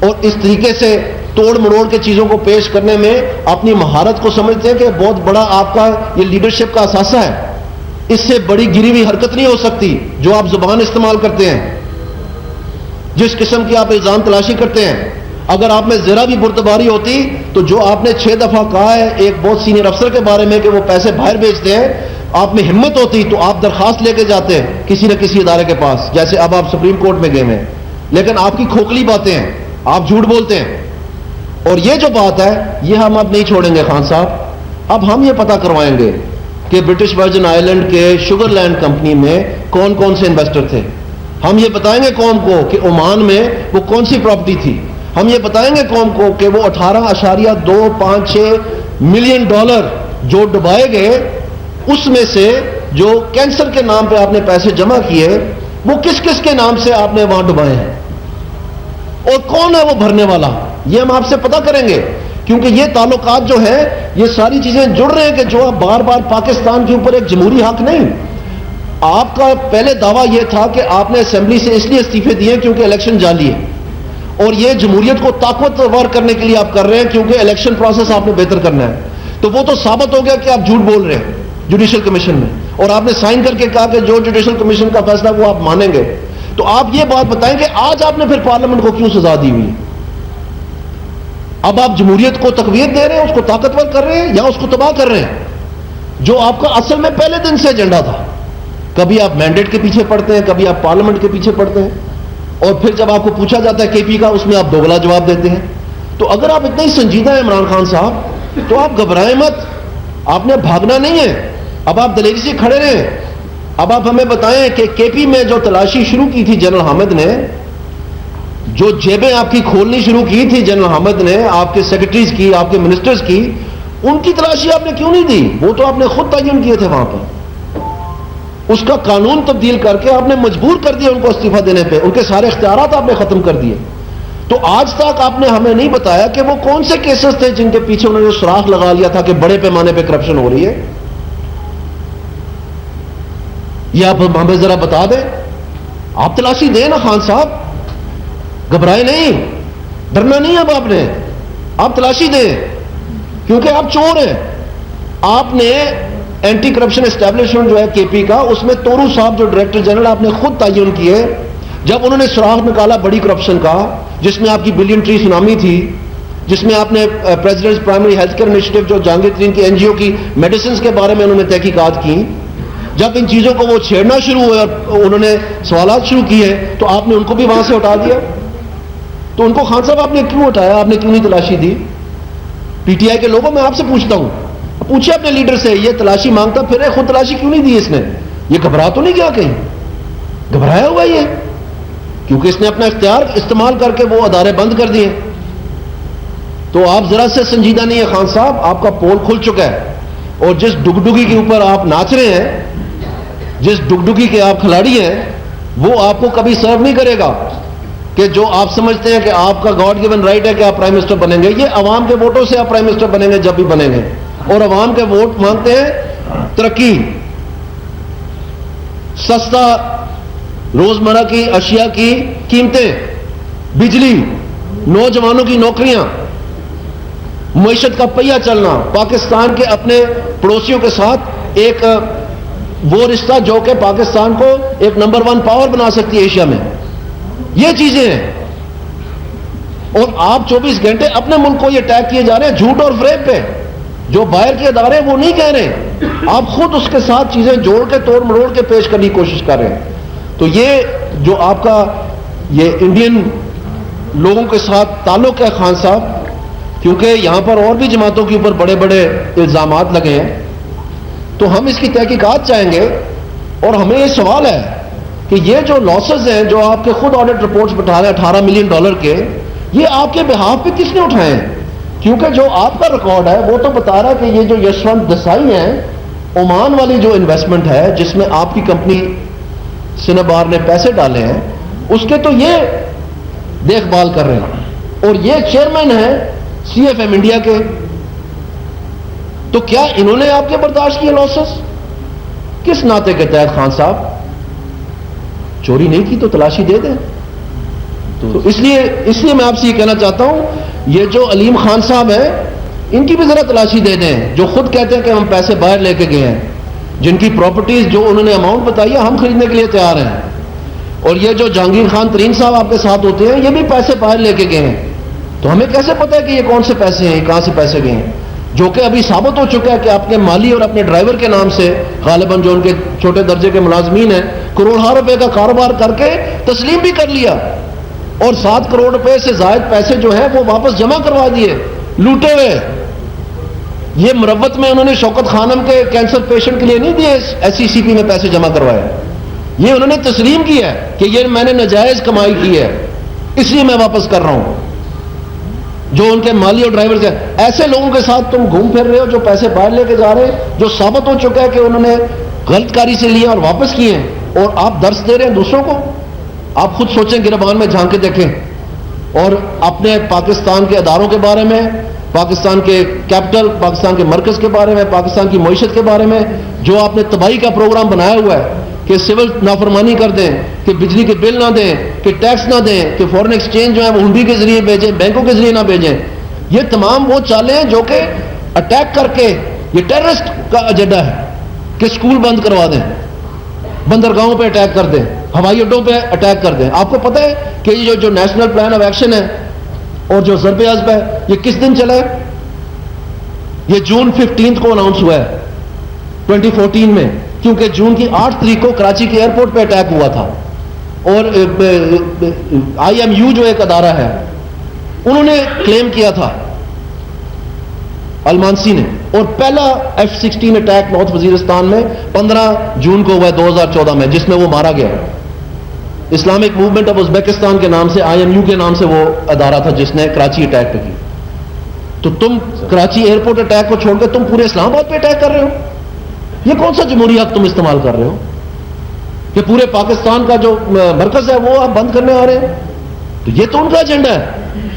اور اس طریقے سے توڑ مروڑ کے چیزوں کو پیش کرنے میں اپنی مہارت کو سمجھتے ہیں کہ بہت بڑا آپ کا یہ لیڈرشپ کا اثاثہ ہے. اس سے بڑی گری ہوئی حرکت نہیں ہو سکتی جو آپ زبان استعمال کرتے ہیں, جس قسم کی آپ الزام تلاشی کرتے ہیں. اگر آپ میں ذرا بھی بردباری ہوتی تو جو آپ نے 6 دفعہ کہا ہے ایک بہت سینئر افسر کے بارے میں کہ وہ پیسے باہر بھیجتے ہیں, آپ میں ہمت ہوتی تو آپ درخواست لے کے جاتے کسی نہ کسی ادارے کے پاس, جیسے اب آپ سپریم کورٹ میں گئے ہیں. لیکن آپ کی کھوکھلی باتیں ہیں, آپ جھوٹ بولتے ہیں. اور یہ جو بات ہے یہ ہم اب نہیں چھوڑیں گے خان صاحب. اب ہم یہ پتہ کروائیں گے کہ برٹش ورجن آئی لینڈ کے شوگر لینڈ کمپنی میں کون کون سے انویسٹر تھے. ہم یہ بتائیں گے قوم کو کہ عمان میں وہ کون سی پراپرٹی تھی. ہم یہ بتائیں گے قوم کو کہ وہ 18.256 ملین ڈالر جو ڈبائے گئے, اس میں سے جو کینسر کے نام پہ آپ نے پیسے جمع کیے وہ کس کس کے نام سے آپ نے وہاں ڈبائے ہیں, اور کون ہے وہ بھرنے والا. یہ ہم آپ سے پتہ کریں گے, کیونکہ یہ تعلقات جو ہیں یہ ساری چیزیں جڑ رہے ہیں کہ جو آپ بار بار پاکستان کے اوپر ایک جمہوری حق نہیں. آپ کا پہلے دعویٰ یہ تھا کہ آپ نے اسمبلی سے اس لیے استعفے دیے کیونکہ الیکشن جعلی ہے, اور یہ جمہوریت کو طاقتور کرنے کے لیے آپ کر رہے ہیں کیونکہ الیکشن پروسیس آپ نے بہتر کرنا ہے. تو وہ تو ثابت ہو گیا کہ آپ جھوٹ بول رہے ہیں جوڈیشل کمیشن میں, اور آپ نے سائن کر کے کہا کہ جو جوڈیشل کمیشن کا فیصلہ وہ آپ مانیں گے. تو آپ یہ بات بتائیں کہ آج آپ نے پھر پارلیمنٹ کو کیوں سزا دی ہوئی؟ اب آپ جمہوریت کو تقویت دے رہے ہیں, اس کو طاقتور کر رہے ہیں, یا اس کو تباہ کر رہے ہیں, جو آپ کا اصل میں پہلے دن سے ایجنڈا تھا. کبھی آپ مینڈیٹ کے پیچھے پڑتے ہیں, کبھی آپ پارلیمنٹ کے پیچھے پڑتے ہیں, اور پھر جب آپ کو پوچھا جاتا ہے کے پی کا, اس میں آپ دوگلا جواب دیتے ہیں. تو اگر آپ اتنا ہی سنجیدہ ہیں عمران خان صاحب, تو آپ گھبرائیں مت, آپ نے بھاگنا نہیں ہے. اب آپ دلیری سے کھڑے رہیں. اب آپ ہمیں بتائیں کہ کے پی میں جو تلاشی شروع کی تھی جنرل حامد نے, جو جیبیں آپ کی کھولنی شروع کی تھی جنرل حامد نے, آپ کے سیکرٹریز کی, آپ کے منسٹرز کی, ان کی تلاشی آپ نے کیوں نہیں دی؟ وہ تو آپ نے خود تعین کیے تھے وہاں پر. اس کا قانون تبدیل کر کے آپ نے مجبور کر دیا ان کو استعفیٰ دینے پہ, ان کے سارے اختیارات آپ نے ختم کر دیے. تو آج تک آپ نے ہمیں نہیں بتایا کہ وہ کون سے کیسز تھے جن کے پیچھے انہوں نے سراغ لگا لیا تھا کہ بڑے پیمانے پہ کرپشن ہو رہی ہے. یہ آپ ہمیں ذرا بتا دیں. آپ تلاشی دیں نا خان صاحب, گھبرائے نہیں, ڈرنا نہیں. اب آپ نے, آپ تلاشی دیں, کیونکہ آپ چور ہیں. آپ نے اینٹی کرپشن اسٹیبلشمنٹ جو ہے کے پی کا, اس میں تورو صاحب جو ڈائریکٹر جنرل آپ نے خود تعین کیے, جب انہوں نے سراغ نکالا بڑی کرپشن کا, جس میں آپ کی بلین ٹری سونامی تھی, جس میں آپ نے president primary health care initiative جو جہانگیر ترین کی این جی او کی میڈیسنز کے بارے میں انہوں نے تحقیقات کی, جب ان چیزوں کو وہ چھیڑنا شروع ہوئے اور انہوں نے سوالات شروع کیے, تو آپ نے ان کو بھی وہاں سے ہٹا دیا. تو ان کو خان صاحب آپ نے کیوں ہٹایا, آپ نے کیوں نہیں تلاشی دی؟ پی ٹی آئی کے لوگوں, میں آپ سے پوچھتا ہوں, پوچھے اپنے لیڈر سے, یہ تلاشی مانگتا پھر خود تلاشی کیوں نہیں دی اس نے؟ یہ گھبرا تو نہیں گیا کہیں؟ گھبرایا ہوا یہ, کیونکہ اس نے اپنا اختیار استعمال کر کے وہ ادارے بند کر دیے. تو آپ ذرا سے سنجیدہ نہیں ہے خان صاحب, آپ کا پول کھل چکا ہے. اور جس ڈگڈگی کے اوپر آپ ناچ رہے ہیں, جس ڈگڈگی کے آپ کھلاڑی ہیں, وہ آپ کو کبھی سرو نہیں کرے گا. کہ جو آپ سمجھتے ہیں کہ آپ کا گاڈ گیون رائٹ ہے کہ آپ پرائم منسٹر بنیں گے, یہ عوام کے ووٹوں سے آپ پرائم منسٹر بنیں گے جب بھی بنیں گے. اور عوام کے ووٹ مانگتے ہیں ترقی, سستا روزمرہ کی اشیاء کی قیمتیں, بجلی, نوجوانوں کی نوکریاں, معیشت کا پہیہ چلنا, پاکستان کے اپنے پڑوسیوں کے ساتھ ایک وہ رشتہ جو کہ پاکستان کو ایک نمبر 1 پاور بنا سکتی ہے ایشیا میں. یہ چیزیں ہیں. اور آپ 24 گھنٹے اپنے ملک کو یہ اٹیک کیے جا رہے ہیں جھوٹ اور فریب پہ. جو باہر کے ادارے وہ نہیں کہہ رہے, آپ خود اس کے ساتھ چیزیں جوڑ کے توڑ مروڑ کے پیش کرنے کی کوشش کر رہے ہیں. تو یہ جو آپ کا یہ انڈین لوگوں کے ساتھ تعلق ہے خان صاحب, کیونکہ یہاں پر اور بھی جماعتوں کے اوپر بڑے بڑے الزامات لگے ہیں, تو ہم اس کی تحقیقات چاہیں گے. اور ہمیں یہ سوال ہے کہ یہ جو لاسز ہیں جو آپ کے خود آڈٹ رپورٹس بتا رہے ہیں $18 ملین کے, یہ آپ کے بہاف پہ کس نے اٹھائے ہیں؟ کیونکہ جو آپ کا ریکارڈ ہے وہ تو بتا رہا ہے کہ یہ جو یشونت دیسائی ہیں, عمان والی جو انویسٹمنٹ ہے جس میں آپ کی کمپنی سنبار نے پیسے ڈالے ہیں, اس کے تو یہ دیکھ بھال کر رہے ہیں. اور یہ چیئرمین ہیں سی ایف ایم انڈیا کے. تو کیا انہوں نے آپ کے برداشت کیے لاسز؟ کس ناطے کے تحت خان صاحب؟ چوری نہیں کی تو تلاشی دے دیں. تو اس لیے میں آپ سے یہ کہنا چاہتا ہوں, یہ جو علیم خان صاحب ہیں ان کی بھی ذرا تلاشی دے دیں, جو خود کہتے ہیں کہ ہم پیسے باہر لے کے گئے ہیں, جن کی پراپرٹیز جو انہوں نے اماؤنٹ بتائی ہے ہم خریدنے کے لیے تیار ہیں. اور یہ جو جہانگیر خان ترین صاحب آپ کے ساتھ ہوتے ہیں, یہ بھی پیسے باہر لے کے گئے ہیں. تو ہمیں کیسے پتا ہے کہ یہ کون سے پیسے ہیں, کہاں سے پیسے گئے ہیں؟ جو کہ ابھی ثابت ہو چکا ہے کہ اپنے مالی اور اپنے ڈرائیور کے نام سے غالباً جو ان کے چھوٹے درجے کے ملازمین ہیں, کروڑوں روپے کا کاروبار کر کے تسلیم بھی کر لیا, اور 7 کروڑ روپے سے زائد پیسے جو ہیں وہ واپس جمع کروا دیے لوٹے ہوئے. یہ مروت میں انہوں نے شوکت خانم کے کینسر پیشنٹ کے لیے نہیں دیے, ایس سی سی پی میں پیسے جمع کروائے. یہ انہوں نے تسلیم کیا ہے کہ یہ میں نے ناجائز کمائی کی ہے, اس لیے میں واپس کر رہا ہوں. جو ان کے مالی اور ڈرائیور ہیں, ایسے لوگوں کے ساتھ تم گھوم پھر رہے ہو جو پیسے باہر لے کے جا رہے ہیں, جو ثابت ہو چکا ہے کہ انہوں نے غلط کاری سے لیا اور واپس کیے ہیں, اور آپ درس دے رہے ہیں دوسروں کو. آپ خود سوچیں, گربان میں جھانک کے دیکھیں, اور اپنے پاکستان کے اداروں کے بارے میں, پاکستان کے کیپٹل, پاکستان کے مرکز کے بارے میں, پاکستان کی معیشت کے بارے میں جو آپ نے تباہی کا پروگرام بنایا ہوا ہے کہ سول نافرمانی کر دیں, کہ بجلی کے بل نہ دیں, کہ ٹیکس نہ دیں, کہ فورن ایکسچینج جو ہے وہ ہنڈی کے ذریعے بھیجیں, بینکوں کے ذریعے نہ بھیجیں. یہ تمام وہ چالیں ہیں جو کہ اٹیک کر کے, یہ ٹیررسٹ کا ایجنڈا ہے کہ اسکول بند کروا دیں, بندرگاہوں پہ اٹیک کر دیں, ہوائی اڈوں پہ اٹیک کر دیں. آپ کو پتہ ہے کہ یہ جو نیشنل پلان آف ایکشن ہے اور جو ضرب عضب ہے, یہ کس دن چلا ہے؟ یہ جون 15 کو اناؤنس ہوا ہے 2014 میں. کیونکہ جون کی 8 تاریخ کو کراچی کے ایئرپورٹ پہ اٹیک ہوا تھا، اور IMU جو ایک ادارہ ہے انہوں نے کلیم کیا تھا المانسی نے، اور پہلا F-16 اٹیک نارتھ وزیرستان میں 15 جون کو ہوا 2014 میں، جس میں وہ مارا گیا۔ اسلامک موومنٹ آف ازبیکستان کے نام سے، IMU کے نام سے وہ ادارہ تھا جس نے کراچی اٹیک پہ کی۔ تو تم کراچی ایئرپورٹ اٹیک کو چھوڑ کے تم پورے اسلام آباد پہ اٹیک کر رہے ہو، یہ کون سا جمہوری حق تم استعمال کر رہے ہو کہ پورے پاکستان کا جو مرکز ہے وہ آپ بند کرنے آ رہے ہیں؟ تو یہ تو ان کا ایجنڈا ہے،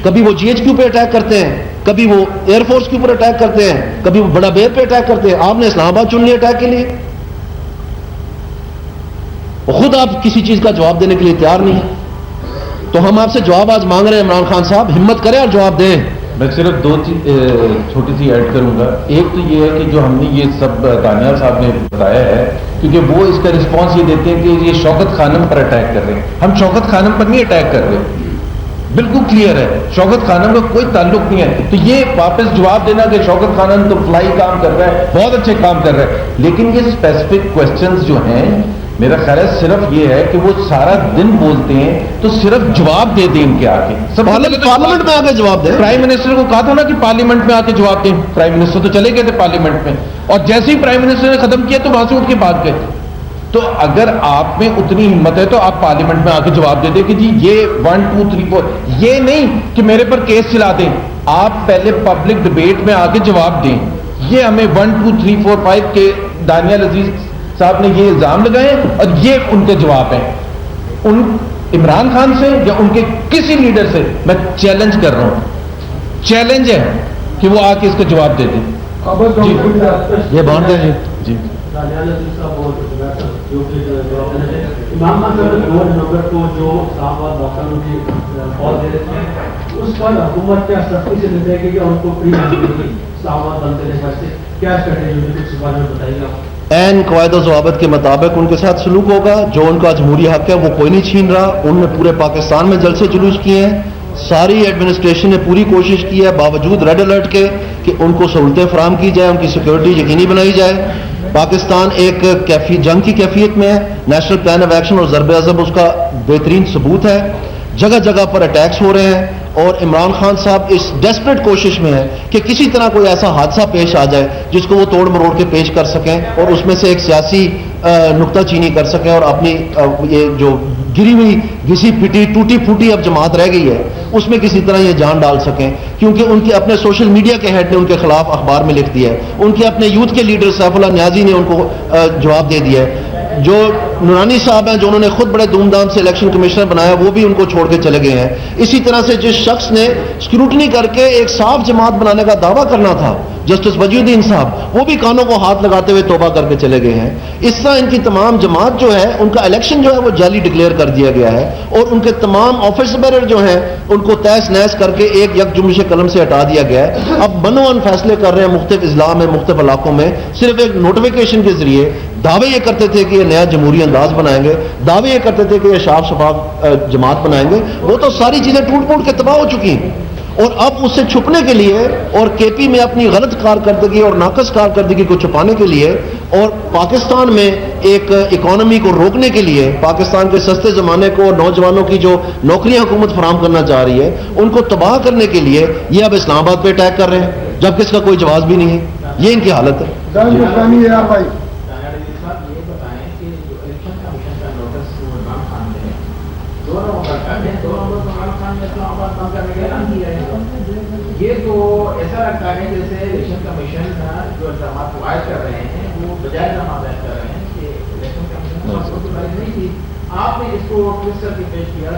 کبھی وہ GHQ پہ اٹیک کرتے ہیں، کبھی وہ ایئر فورس کے اوپر اٹیک کرتے ہیں، کبھی وہ بڑا بیر پہ اٹیک کرتے ہیں۔ آپ نے اسلام آباد چن لیا اٹیک کے لیے، خود آپ کسی چیز کا جواب دینے کے لیے تیار نہیں ہیں۔ تو ہم آپ سے جواب آج مانگ رہے ہیں، عمران خان صاحب ہمت کریں اور جواب دیں۔ میں صرف 2 چھوٹی سی ایڈ کروں گا۔ ایک تو یہ ہے کہ جو ہم نے یہ سب دانیال صاحب نے بتایا ہے، کیونکہ وہ اس کا رسپانس یہ دیتے ہیں کہ یہ شوکت خانم پر اٹیک کر رہے ہیں۔ ہم شوکت خانم پر نہیں اٹیک کر رہے، بالکل کلیئر ہے، شوکت خانم کا کوئی تعلق نہیں ہے۔ تو یہ واپس جواب دینا کہ شوکت خانم تو فلائی کام کر رہا ہے، بہت اچھے کام کر رہا ہے، لیکن یہ اسپیسیفک کوشچنز جو ہیں میرا خیال ہے صرف یہ ہے کہ وہ سارا دن بولتے ہیں، تو صرف جواب دے دیں ان کے آ کے۔ پارلیمنٹ میں آ کے جواب دیں۔ پرائم منسٹر کو کہا تھا نا کہ پارلیمنٹ میں آ کے جواب دیں، پرائم منسٹر تو چلے گئے تھے پارلیمنٹ میں، اور جیسے ہی پرائم منسٹر نے ختم کیا تو وہاں سے اٹھ کے بھاگ گئے۔ تو اگر آپ میں اتنی ہمت ہے تو آپ پارلیمنٹ میں آ کے جواب دے دیں کہ جی یہ 1 2 3 4، یہ نہیں کہ میرے پر کیس چلا دیں، آپ پہلے پبلک ڈبیٹ میں آ کے جواب دیں۔ یہ ہمیں 1 2 3 4 5 کے دانیال عزیز صاحب نے یہ الزام لگائے اور یہ ان کے جواب ہیں۔ ان عمران خان سے یا ان کے کسی لیڈر سے میں چیلنج کر رہا ہوں، چیلنج ہے کہ وہ آ کے اس کا جواب دے دیں۔ جی یہ بانٹ دیں۔ جی امام صاحب 2 نومبر کو جو اسلام آباد ڈاکٹروں کی کال دے رہے تھے، اس پر حکومت کیا سختی سے دیتے ہیں کہ ان کو پری اسلام آباد بند کرنے سے کیا اسٹریٹجی ہوگی، کچھ بارے میں بتائیے گا؟ عین قواعد و ضوابط کے مطابق ان کے ساتھ سلوک ہوگا۔ جو ان کا جمہوری حق ہے وہ کوئی نہیں چھین رہا۔ انہوں نے پورے پاکستان میں جلسے جلوس کیے ہیں، ساری ایڈمنسٹریشن نے پوری کوشش کی ہے باوجود ریڈ الرٹ کے کہ ان کو سہولتیں فراہم کی جائے، ان کی سیکورٹی یقینی بنائی جائے۔ پاکستان ایک جنگ کی کیفیت میں ہے، نیشنل پلان آف ایکشن اور ضرب عضب اس کا بہترین ثبوت ہے۔ جگہ جگہ پر اٹیکس ہو رہے ہیں، اور عمران خان صاحب اس ڈیسپریٹ کوشش میں ہے کہ کسی طرح کوئی ایسا حادثہ پیش آ جائے جس کو وہ توڑ مروڑ کے پیش کر سکیں اور اس میں سے ایک سیاسی نکتہ چینی کر سکیں، اور اپنی یہ جو گری ہوئی گھسی پھٹی ٹوٹی پھوٹی اب جماعت رہ گئی ہے اس میں کسی طرح یہ جان ڈال سکیں، کیونکہ ان کے اپنے سوشل میڈیا کے ہیڈ نے ان کے خلاف اخبار میں لکھ دیا ہے، ان کے اپنے یوتھ کے لیڈر سیف اللہ نیازی نے ان کو جواب دے دیا ہے، جو نورانی صاحب ہیں جو انہوں نے خود بڑے دھوم دھام سے الیکشن کمشنر بنایا وہ بھی ان کو چھوڑ کے چلے گئے ہیں۔ اسی طرح سے جس شخص نے اسکروٹنی کر کے ایک صاف جماعت بنانے کا دعویٰ کرنا تھا جسٹس وجی الدین صاحب، وہ بھی کانوں کو ہاتھ لگاتے ہوئے توبہ کر کے چلے گئے ہیں۔ اس طرح ان کی تمام جماعت جو ہے ان کا الیکشن جو ہے وہ جعلی ڈکلیئر کر دیا گیا ہے، اور ان کے تمام آفس بیرر جو ہیں ان کو تیس نیس کر کے ایک یک جنبش قلم سے ہٹا دیا گیا ہے۔ اب منوان فیصلے کر رہے ہیں مختلف اضلاع میں، مختلف علاقوں میں، صرف ایک نوٹیفیکیشن کے ذریعے۔ دعوے یہ کرتے تھے کہ یہ نیا جمہوری انداز بنائیں گے، دعوے یہ کرتے تھے کہ یہ صاف شفاف جماعت بنائیں گے، وہ تو ساری چیزیں ٹوٹ پھوٹ کے تباہ ہو چکی ہیں، اور اب اس سے چھپنے کے لیے اور کے پی میں اپنی غلط کارکردگی اور ناقص کارکردگی کو چھپانے کے لیے اور پاکستان میں ایک اکانومی کو روکنے کے لیے، پاکستان کے سستے زمانے کو اور نوجوانوں کی جو نوکریاں حکومت فراہم کرنا چاہ رہی ہے ان کو تباہ کرنے کے لیے یہ اب اسلام آباد پہ اٹیک کر رہے ہیں جبکہ اس کا کوئی جواز بھی نہیں ہے۔ یہ ان کی حالت ہے۔ یہ تو ایسا لگتا ہے جیسے الیکشن کمیشن جو اقدامات کو عائد کر رہے ہیں وہ بجائے اقدامات عائد کر رہے ہیں کہ الیکشن کمیشن نہیں تھی، آپ نے اس کو کس طرح پیش کیا؟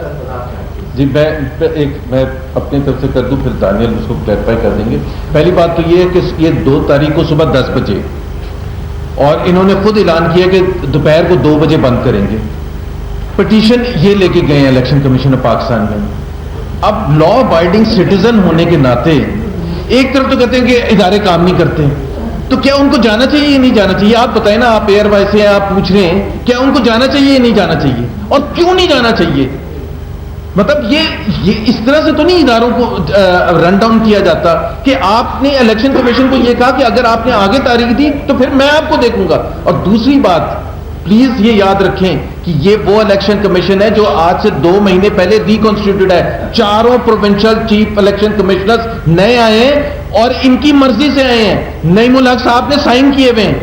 جی میں اپنی طرف سے کر دوں، پھر دانیال اس کو کلیریفائی کر دیں گے۔ پہلی بات تو یہ ہے کہ یہ 2 تاریخ کو صبح 10 بجے اور انہوں نے خود اعلان کیا کہ دوپہر کو 2 بجے بند کریں گے۔ پٹیشن یہ لے کے گئے ہیں الیکشن کمیشن آف پاکستان میں۔ اب لا ابائڈنگ سٹیزن ہونے کے ناطے ایک طرف تو کہتے ہیں کہ ادارے کام نہیں کرتے، تو کیا ان کو جانا چاہیے یا نہیں جانا چاہیے؟ آپ بتائیں نا، آپ ایئر وائس سے ہیں، آپ پوچھ رہے ہیں کیا ان کو جانا چاہیے یا نہیں جانا چاہیے، اور کیوں نہیں جانا چاہیے؟ مطلب یہ اس طرح سے تو نہیں اداروں کو رن ڈاؤن کیا جاتا کہ آپ نے الیکشن کمیشن کو یہ کہا کہ اگر آپ نے آگے تاریخ دی تو پھر میں آپ کو دیکھوں گا۔ اور دوسری بات پلیز یہ یاد رکھیں کہ یہ وہ الیکشن کمیشن ہے جو آج سے 2 مہینے پہلے ریکانسٹیٹیوٹ ہے. 4 پروونشل چیف الیکشن کمشنرز نئے آئے ہیں اور ان کی مرضی سے آئے ہیں. نعیم الحق صاحب نے سائن کیے ہوئے ہیں.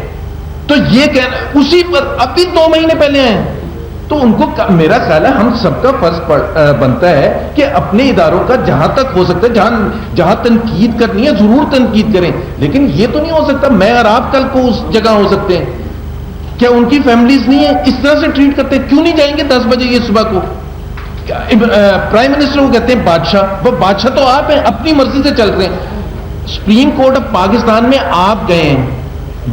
تو یہ کہنا اسی پر ابھی 2 مہینے پہلے آئے ہیں. تو ان کو میرا خیال ہے ہم سب کا فرض بنتا ہے کہ اپنے اداروں کا جہاں تک ہو سکتا ہے جہاں تنقید کرنی ہے ضرور تنقید کریں, لیکن یہ تو نہیں ہو سکتا میں اور آپ کل کو اس جگہ ہو سکتے ہیں. کیا ان کی فیملیز نہیں ہیں؟ اس طرح سے ٹریٹ کرتے ہیں. کیوں نہیں جائیں گے 10 بجے یہ صبح کو؟ پرائم منسٹر کو کہتے ہیں بادشاہ, وہ بادشاہ تو آپ ہیں, اپنی مرضی سے چل رہے ہیں. سپریم کورٹ آف پاکستان میں آپ گئے ہیں,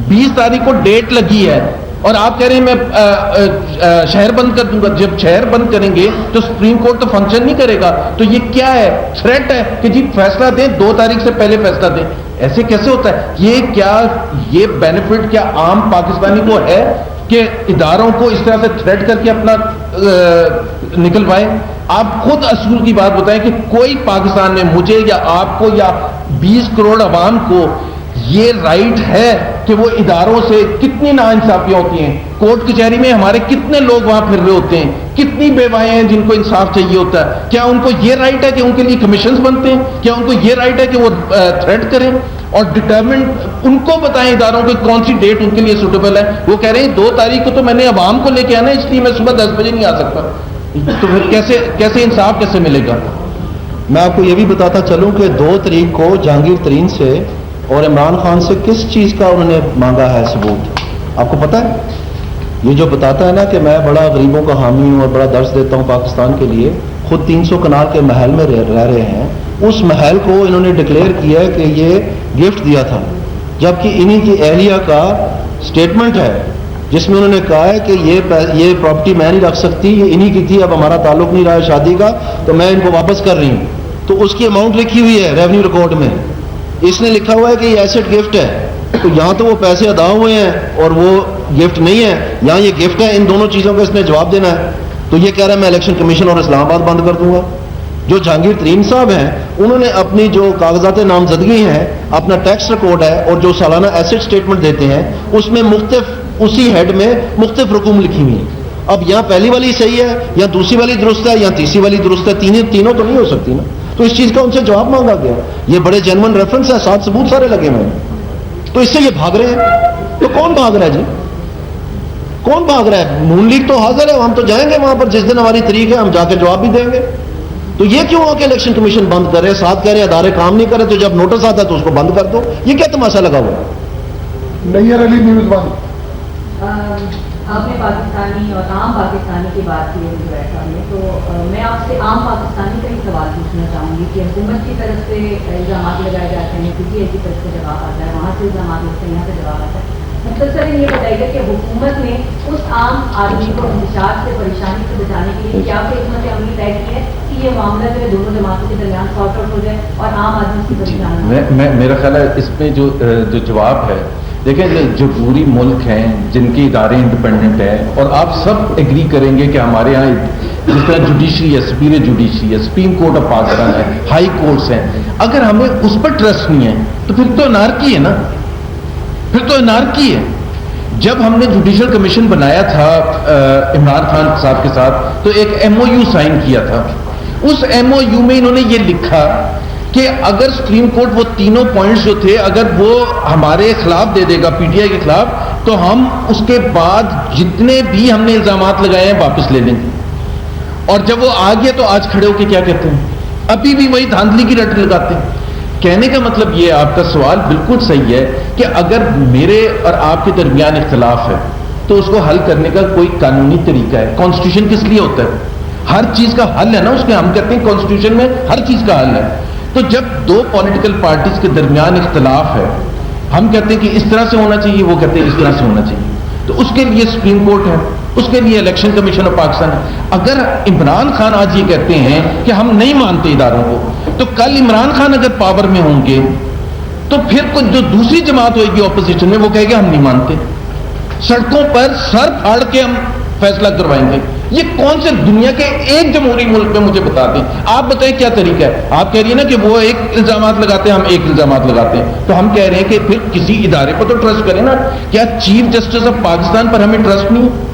20 تاریخ کو ڈیٹ لگی ہے اور آپ کہہ رہے ہیں میں شہر بند کر دوں گا. جب شہر بند کریں گے تو سپریم کورٹ تو فنکشن نہیں کرے گا. تو یہ کیا ہے؟ تھریٹ ہے کہ جی فیصلہ دیں, 2 تاریخ سے پہلے فیصلہ دیں. ایسے کیسے ہوتا ہے؟ یہ بینیفٹ کیا عام پاکستانی کو ہے کہ اداروں کو اس طرح سے تھریٹ کر کے اپنا نکلوائے؟ آپ خود اصول کی بات بتائیں کہ کوئی پاکستان میں مجھے یا آپ کو یا 20 کروڑ عوام کو یہ رائٹ ہے کہ وہ اداروں سے کتنی ناانصافیاں ہوتی ہیں. کورٹ کچہری میں ہمارے کتنے لوگ وہاں پھر رہے ہوتے ہیں, کتنی بیوائیں ہیں جن کو انصاف چاہیے ہوتا ہے. کیا ان کو یہ رائٹ ہے کہ ان کے لیے کمیشنز بنتے ہیں؟ کیا ان کو یہ رائٹ ہے کہ وہ تھریٹ کریں اور ڈٹرمنٹ ان کو بتائیں اداروں کو کون سی ڈیٹ ان کے لیے سوٹیبل ہے؟ وہ کہہ رہے ہیں 2 تاریخ کو تو میں نے عوام کو لے کے آنا ہے, اس لیے میں صبح 10 بجے نہیں آ سکتا. تو پھر کیسے انصاف کیسے ملے گا؟ میں آپ کو یہ بھی بتاتا چلوں کہ 2 تاریخ کو جہانگیر ترین سے اور عمران خان سے کس چیز کا انہوں نے مانگا ہے ثبوت؟ آپ کو پتہ ہے؟ یہ جو بتاتا ہے نا کہ میں بڑا غریبوں کا حامی ہوں اور بڑا درس دیتا ہوں پاکستان کے لیے, خود 300 کنال کے محل میں رہ رہے ہیں. اس محل کو انہوں نے ڈکلیئر کیا ہے کہ یہ گفٹ دیا تھا, جبکہ انہی کی اہلیہ کا سٹیٹمنٹ ہے جس میں انہوں نے کہا ہے کہ یہ پراپرٹی میں نہیں رکھ سکتی, یہ انہی کی تھی, اب ہمارا تعلق نہیں رہا شادی کا, تو میں ان کو واپس کر رہی ہوں. تو اس کی اماؤنٹ لکھی ہوئی ہے ریونیو ریکارڈ میں, اس نے لکھا ہوا ہے کہ یہ ایسٹ گفٹ ہے. تو یہاں تو وہ پیسے ادا ہوئے ہیں اور وہ گفٹ نہیں ہے, یہاں یہ گفٹ ہے. ان دونوں چیزوں کا اس نے جواب دینا ہے. تو یہ کہہ رہا ہے میں الیکشن کمیشن اور اسلام آباد بند کر دوں گا. جو جہانگیر ترین صاحب ہیں انہوں نے اپنی جو کاغذات نامزدگی ہیں, اپنا ٹیکس ریکارڈ ہے اور جو سالانہ ایسٹ سٹیٹمنٹ دیتے ہیں, اس میں مختلف اسی ہیڈ میں مختلف رقوم لکھی ہوئی ہیں. اب یہاں پہلی والی صحیح ہے یا دوسری والی درست ہے یا تیسری والی درست ہے, تینوں تو نہیں ہو سکتی نا. تو اس چیز کا ان سے جواب مانگا گیا. یہ بڑے جینوئن ریفرنس ہے, 7 ثبوت سارے لگے ہوئے ہیں. تو اس سے یہ بھاگ رہے ہیں. تو کون بھاگ رہا ہے جی؟ کون بھاگ رہا ہے؟ نون لیگ تو حاضر ہے, ہم تو جائیں گے وہاں پر جس دن ہماری تاریخ ہے, ہم جا کے جواب بھی دیں گے. تو یہ کیوں ہو کہ الیکشن کمیشن بند کرے؟ ساتھ کہہ رہے ہیں ادارے کام نہیں کرے, تو جب نوٹس آتا ہے تو اس کو بند کر دو. یہ کیا تماشا لگا ہوا ہے؟ نیئر علی نیوز بند. آپ نے پاکستانی اور عام پاکستانی کی بات کی ہے صاحب نے, تو میں آپ سے عام پاکستانی کا ہی سوال پوچھنا چاہوں گی کہ حکومت کی طرف سے الزامات لگائے جاتے ہیں, پی ٹی آئی کی طرف سے جواب آتا ہے, وہاں سے الزامات ہوتے ہیں, یہاں سے جواب آتا ہے. مختصر یہ بتائیے گا کہ حکومت نے اس عام آدمی کو انتشار سے, پریشانی سے بچانے کے لیے کیا حکمت عملی طے کی ہے کہ یہ معاملہ جو ہے دونوں جماعتوں کے درمیان سارٹ آؤٹ ہو جائے اور عام آدمی اس کی پریشانی؟ میرا خیال ہے اس میں جو جواب ہے, دیکھیں جمہوری ملک ہیں جن کے ادارے انڈیپینڈنٹ ہیں, اور آپ سب ایگری کریں گے کہ ہمارے یہاں جس طرح جوڈیشری ہے, سپیریئر جوڈیشری ہے, سپریم کورٹ آف پاکستان ہے, ہائی کورٹس ہیں, اگر ہمیں اس پر ٹرسٹ نہیں ہے تو پھر تو انارکی ہے نا, پھر تو انارکی ہے. جب ہم نے جوڈیشل کمیشن بنایا تھا عمران خان صاحب کے ساتھ, تو ایک ایم او یو سائن کیا تھا. اس ایم او یو میں انہوں نے یہ لکھا کہ اگر سپریم کورٹ وہ تینوں پوائنٹس جو تھے اگر وہ ہمارے خلاف دے دے گا, پی ٹی آئی کے خلاف, تو ہم اس کے بعد جتنے بھی ہم نے الزامات لگائے ہیں واپس لے لیں گے. اور جب وہ آ گیا تو آج کھڑے ہو کے کیا کہتے ہیں؟ ابھی بھی وہی دھاندلی کی رٹ لگاتے ہیں. کہنے کا مطلب یہ, آپ کا سوال بالکل صحیح ہے کہ اگر میرے اور آپ کے درمیان اختلاف ہے تو اس کو حل کرنے کا کوئی قانونی طریقہ ہے. کانسٹیٹیوشن کس لیے ہوتا ہے؟ ہر چیز کا حل ہے نا, اس کے ہم کہتے ہیں کانسٹیٹیوشن میں ہر چیز کا حل ہے. تو جب 2 پولیٹیکل پارٹیز کے درمیان اختلاف ہے, ہم کہتے ہیں کہ اس طرح سے ہونا چاہیے, وہ کہتے ہیں اس طرح سے ہونا چاہیے, تو اس کے لیے سپریم کورٹ ہے, اس کے لیے الیکشن کمیشن آف پاکستان ہے. اگر عمران خان آج یہ کہتے ہیں کہ ہم نہیں مانتے اداروں کو, تو کل عمران خان اگر پاور میں ہوں گے تو پھر کوئی جو دوسری جماعت ہوئے گی اپوزیشن میں, وہ کہے گا ہم نہیں مانتے, سڑکوں پر سر پھاڑ کے ہم فیصلہ کروائیں گے. یہ کون سے دنیا کے ایک جمہوری ملک میں مجھے بتا دیں, آپ بتائیں کیا طریقہ ہے؟ آپ کہہ رہی ہیں نا کہ وہ ایک الزامات لگاتے ہیں, ہم ایک الزامات لگاتے ہیں, تو ہم کہہ رہے ہیں کہ پھر کسی ادارے پر تو ٹرسٹ کریں نا. کیا چیف جسٹس آف پاکستان پر ہمیں ٹرسٹ نہیں ہے؟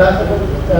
10